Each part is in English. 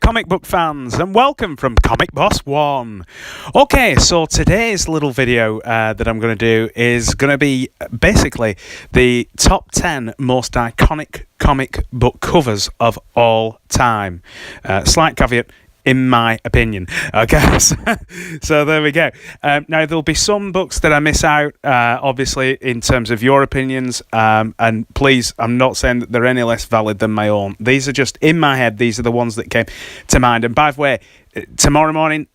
comic book fans, and welcome from Comic Boss 1. Okay, so today's little video that I'm going to do is going to be basically the top 10 most iconic comic book covers of all time. Slight caveat, in my opinion. Okay, so there we go. Now, there'll be some books that I miss out, obviously, in terms of your opinions. And please, I'm not saying that they're any less valid than my own. These are just in my head. These are the ones that came to mind. And by the way, tomorrow morning,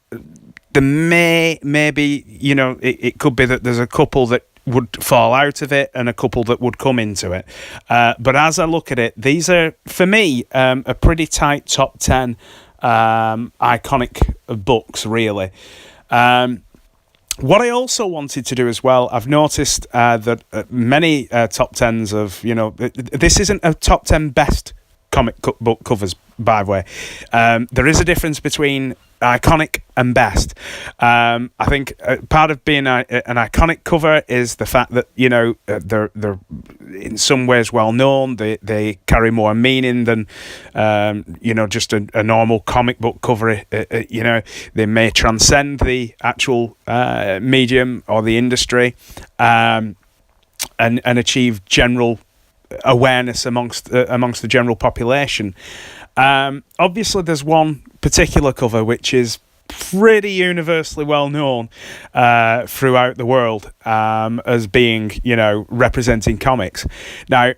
there maybe, you know, it could be that there's a couple that would fall out of it and a couple that would come into it. But as I look at it, these are, for me, a pretty tight top 10 iconic books, really. What I also wanted to do as well, I've noticed that many top 10s of, you know, this isn't a top 10 best comic book covers, by the way. There is a difference between iconic and best. I think part of being an iconic cover is the fact that, you know, they're in some ways well known. They carry more meaning than you know, just a normal comic book cover. You know, they may transcend the actual medium or the industry, and achieve general awareness amongst the general population. Obviously, there's one particular cover which is pretty universally well known throughout the world as being, you know, representing comics. Now,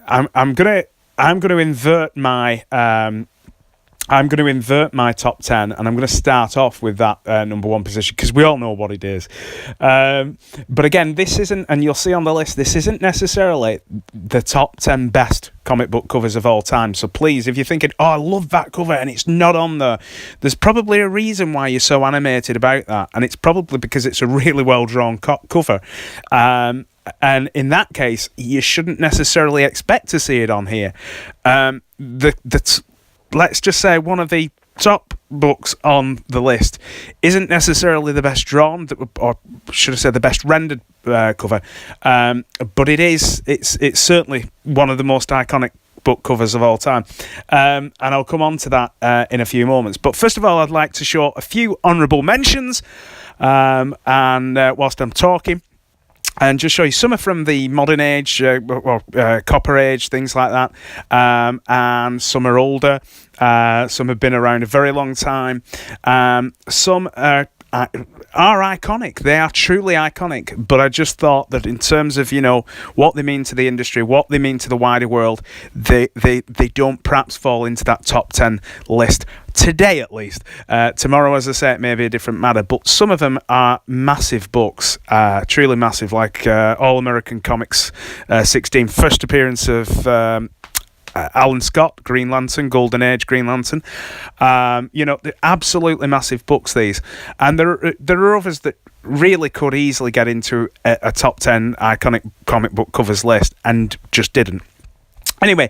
I'm gonna invert my top 10, and I'm going to start off with that number one position because we all know what it is. But again, this isn't, and you'll see on the list, this isn't necessarily the top 10 best comic book covers of all time. So please, if you're thinking, oh, I love that cover and it's not on there, there's probably a reason why you're so animated about that. And it's probably because it's a really well-drawn cover. And in that case, you shouldn't necessarily expect to see it on here. Let's just say one of the top books on the list isn't necessarily the best drawn, or should I say the best rendered cover, but it's certainly one of the most iconic book covers of all time, and I'll come on to that in a few moments. But first of all, I'd like to show a few honourable mentions, and whilst I'm talking, and just show you some are from the modern age, or copper age, things like that, and some are older. Some have been around a very long time. Some are iconic. They are truly iconic. But I just thought that in terms of, you know, what they mean to the industry, what they mean to the wider world, they don't perhaps fall into that top 10 list today, at least. Tomorrow, as I say, it may be a different matter. But some of them are massive books, truly massive, like All American Comics 16, first appearance of Alan Scott, Green Lantern, Golden Age Green Lantern. You know, they're absolutely massive books, these. And there are others that really could easily get into a top 10 iconic comic book covers list and just didn't. Anyway,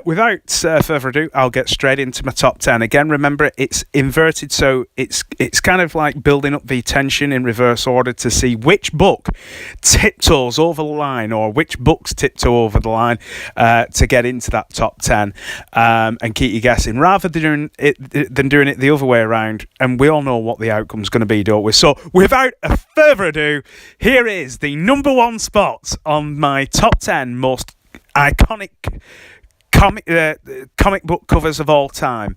without further ado, I'll get straight into my top 10. Again, remember, it's inverted, so it's kind of like building up the tension in reverse order to see which book tiptoes over the line, or which books tiptoe over the line to get into that top 10, and keep you guessing, rather than doing it the other way around. And we all know what the outcome's going to be, don't we? So, without further ado, here is the number one spot on my top 10 most iconic comic book covers of all time.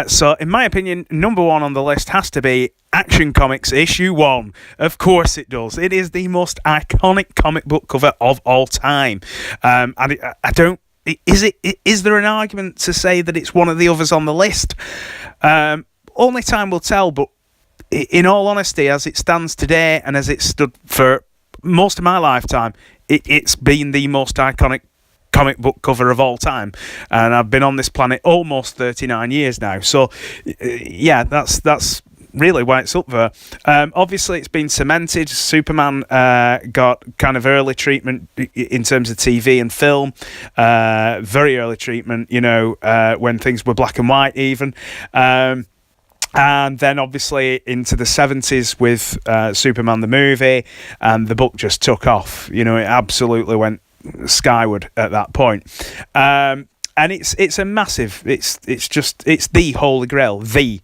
So, in my opinion, number one on the list has to be Action Comics issue 1. Of course it does. It is the most iconic comic book cover of all time. And I don't... Is there an argument to say that it's one of the others on the list? Only time will tell, but in all honesty, as it stands today and as it stood for most of my lifetime, it's been the most iconic comic book cover of all time, and I've been on this planet almost 39 years now, so yeah, that's really why it's up there. Obviously it's been cemented. Superman got kind of early treatment in terms of TV and film, very early treatment, you know, when things were black and white even, and then obviously into the 70s with Superman the movie, and the book just took off. You know, it absolutely went skyward at that point. and it's a massive. It's the holy grail, the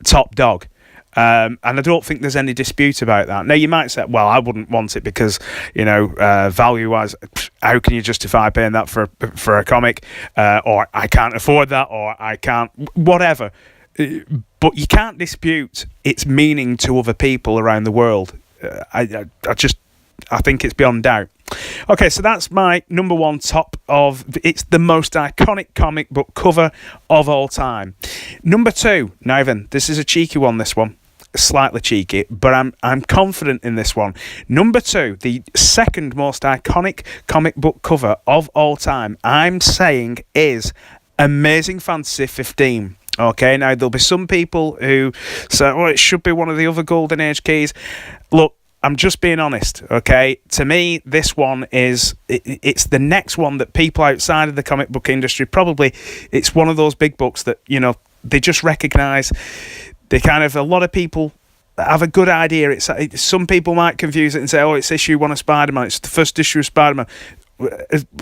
top dog. And I don't think there's any dispute about that. Now, you might say, well, I wouldn't want it because, value-wise, how can you justify paying that for a comic? Or I can't afford that, or I can't, whatever. But you can't dispute its meaning to other people around the world. I think it's beyond doubt. Okay, so that's my number one it's the most iconic comic book cover of all time. Number two, now then, this is a cheeky one, this one. Slightly cheeky, but I'm confident in this one. Number two, the second most iconic comic book cover of all time, I'm saying, is Amazing Fantasy 15. Okay, now there'll be some people who say, well, it should be one of the other Golden Age keys. Look, I'm just being honest, okay? To me, this one it's the next one that people outside of the comic book industry, probably, it's one of those big books that, they just recognise. They a lot of people have a good idea. Some people might confuse it and say, oh, it's issue 1 of Spider-Man, it's the first issue of Spider-Man.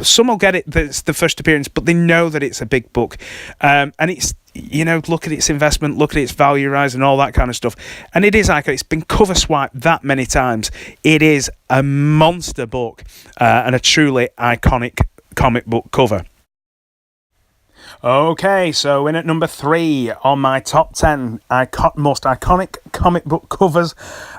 Some will get it that it's the first appearance, but they know that it's a big book. And it's, look at its investment, look at its value rise and all that kind of stuff. And it is iconic. It's been cover swiped that many times. It is a monster book and a truly iconic comic book cover. Okay, so in at number 3 on my top 10 most iconic comic book covers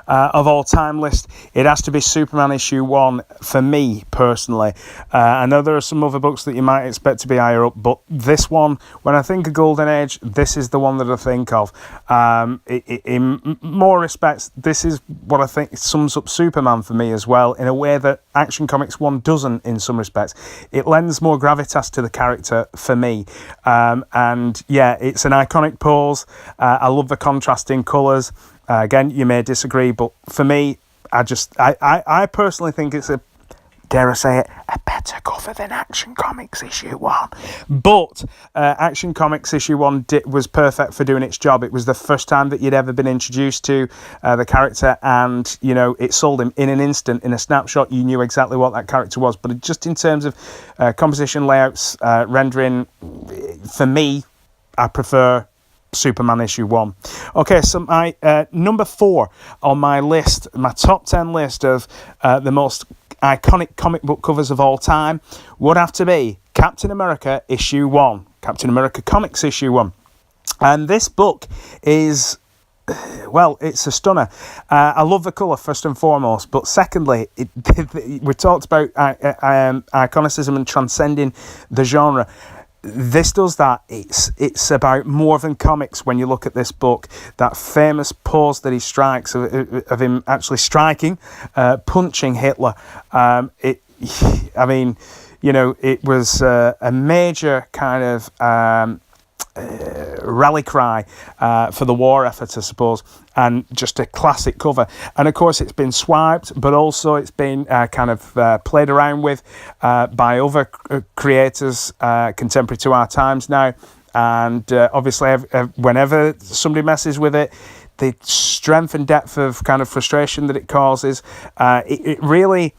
of all time list, it has to be Superman issue 1 for me personally. I know there are some other books that you might expect to be higher up, but this one, when I think of Golden Age, this is the one that I think of. In more respects, this is what I think sums up Superman for me as well, in a way that Action Comics 1 doesn't in some respects. It lends more gravitas to the character for me. And yeah, it's an iconic pose. I love the contrasting colours. Again, you may disagree, but for me, I personally think it's dare I say it, a better cover than Action Comics issue 1. But Action Comics issue 1 was perfect for doing its job. It was the first time that you'd ever been introduced to the character, and it sold him in an instant, in a snapshot. You knew exactly what that character was. But just in terms of composition, layouts, rendering, for me, I prefer Superman issue 1. Okay, so my number 4 on my list, my top 10 list of the most iconic comic book covers of all time would have to be Captain America issue 1, Captain America Comics issue 1. And this book is, well, it's a stunner. I love the colour first and foremost, but secondly, we talked about iconicism and transcending the genre. This does that. It's about more than comics when you look at this book. That famous pose that he strikes of him actually striking, punching Hitler. It was a major kind of rally cry for the war effort, I suppose, and just a classic cover. And of course, it's been swiped, but also it's been played around with by other creators contemporary to our times now. And obviously, whenever somebody messes with it, the strength and depth of kind of frustration that it causes, it really,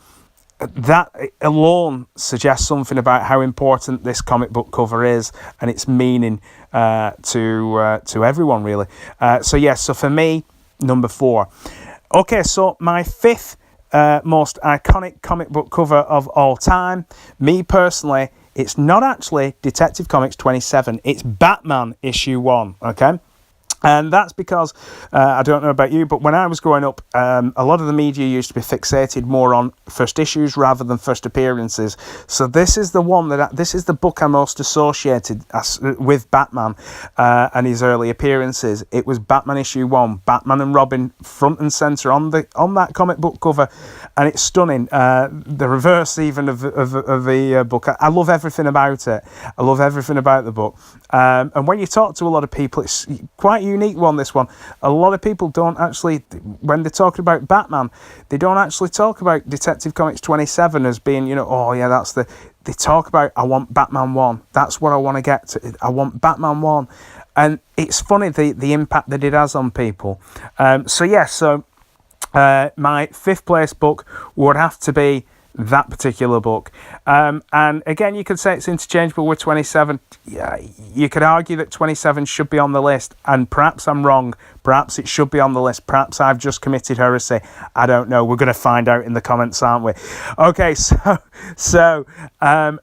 that alone suggests something about how important this comic book cover is and its meaning to everyone, really. So for me, number 4. Okay, so my 5th most iconic comic book cover of all time, me personally, it's not actually Detective Comics 27, it's Batman issue 1, okay? And that's because, I don't know about you, but when I was growing up, a lot of the media used to be fixated more on first issues rather than first appearances. So this is the one this is the book I most associated with Batman and his early appearances. It was Batman issue 1, Batman and Robin front and centre on that comic book cover, and it's stunning. The reverse even of the book. I love everything about it. I love everything about the book. And when you talk to a lot of people, it's quite unique one, this one. A lot of people don't actually, when they're talking about Batman, they don't actually talk about Detective Comics 27 as being, they talk about, I want Batman 1. That's what I want to get to. I want Batman 1. And it's funny, the impact that it has on people. My 5th place book would have to be that particular book. And again, you could say it's interchangeable with 27. Yeah, you could argue that 27 should be on the list, and perhaps I'm wrong. Perhaps it should be on the list. Perhaps I've just committed heresy. I don't know. We're going to find out in the comments, aren't we? Okay, so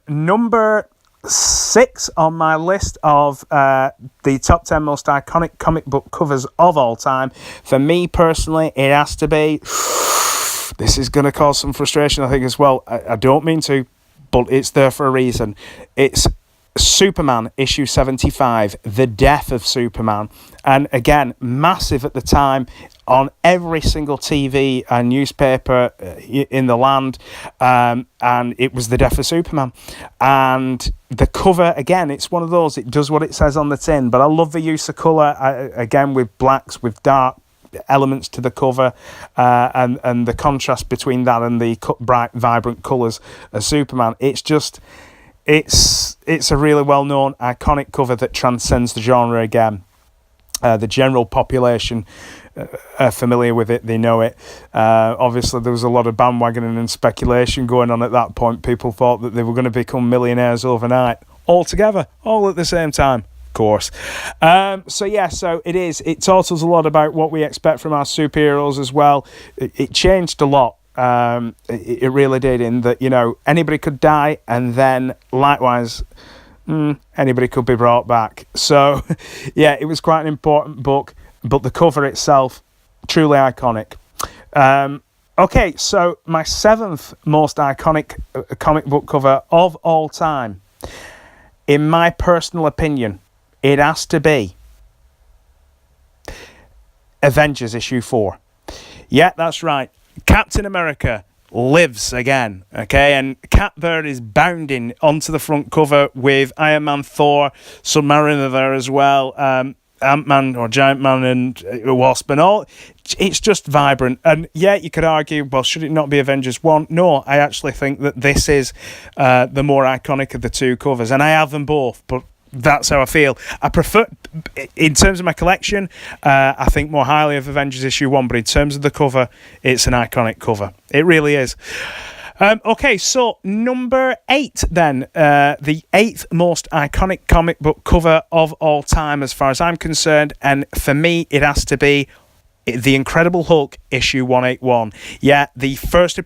number 6 on my list of the top 10 most iconic comic book covers of all time. For me personally, it has to be... This is going to cause some frustration, I think, as well. I don't mean to, but it's there for a reason. It's Superman, issue 75, The Death of Superman. And again, massive at the time on every single TV and newspaper in the land. And it was The Death of Superman. And the cover, again, it's one of those, it does what it says on the tin. But I love the use of colour, again, with blacks, with dark elements to the cover, and the contrast between that and the bright, vibrant colours of Superman. It's just, it's a really well-known, iconic cover that transcends the genre again. The general population are familiar with it, they know it. Obviously, there was a lot of bandwagoning and speculation going on at that point. People thought that they were going to become millionaires overnight, all together, all at the same time. Course. So it taught us a lot about what we expect from our superheroes as well. It changed a lot. It really did, in that, you know, anybody could die, and then likewise anybody could be brought back. So yeah, it was quite an important book, but the cover itself, truly iconic. Okay, so my 7th most iconic comic book cover of all time, in my personal opinion, it has to be Avengers issue 4. Yeah, that's right. Captain America lives again, okay? And Cap there is bounding onto the front cover with Iron Man, Thor, Submariner there as well, Ant-Man or Giant Man and Wasp and all. It's just vibrant. And yeah, you could argue, well, should it not be Avengers 1? No, I actually think that this is the more iconic of the two covers. And I have them both, but that's how I feel. I prefer, in terms of my collection, I think more highly of Avengers issue 1, but in terms of the cover, it's an iconic cover. It really is. Okay, so number 8 then, the 8th most iconic comic book cover of all time as far as I'm concerned, and for me it has to be The Incredible Hulk, issue 181. Yeah, the first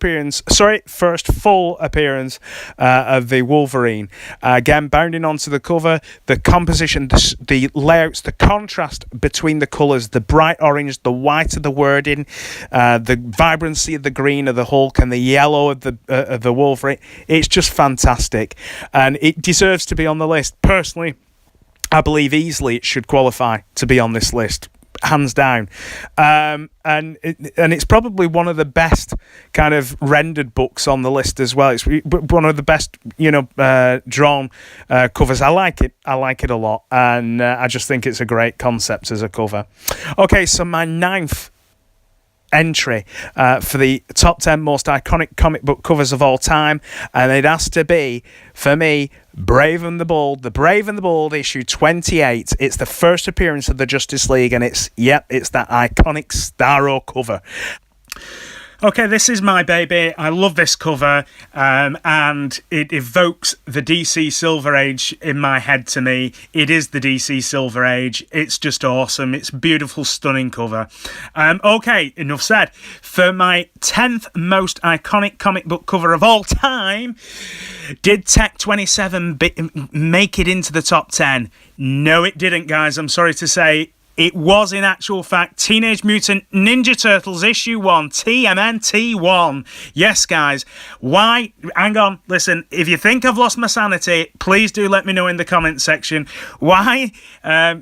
full appearance of the Wolverine. Again, bounding onto the cover, the composition, the layouts, the contrast between the colours, the bright orange, the white of the wording, the vibrancy of the green of the Hulk and the yellow of the Wolverine. It's just fantastic. And it deserves to be on the list. Personally, I believe easily it should qualify to be on this list. Hands down. And it's probably one of the best kind of rendered books on the list as well. It's one of the best, drawn covers. I like it a lot, and I just think it's a great concept as a cover. Okay, so my 9th entry for the top 10 most iconic comic book covers of all time, and it has to be, for me, Brave and the Bold, The Brave and the Bold issue 28. It's the first appearance of the Justice League, and it's that iconic Starro cover. Okay, this is my baby. I love this cover, and it evokes the DC Silver Age in my head to me. It is the DC Silver Age. It's just awesome. It's a beautiful, stunning cover. Okay, enough said. For my 10th most iconic comic book cover of all time, did Tech 27 make it into the top 10? No, it didn't, guys. I'm sorry to say. It was, in actual fact, Teenage Mutant Ninja Turtles issue 1, TMNT1. Yes, guys. Why? Hang on. Listen, if you think I've lost my sanity, please do let me know in the comment section. Why?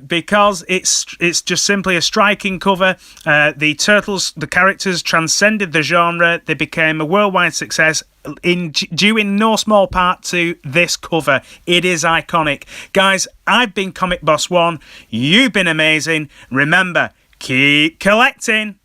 Because it's just simply a striking cover. The Turtles, the characters transcended the genre. They became a worldwide success. Due in no small part to this cover. It is iconic. Guys, I've been Comic Boss 1. You've been amazing. Remember, keep collecting.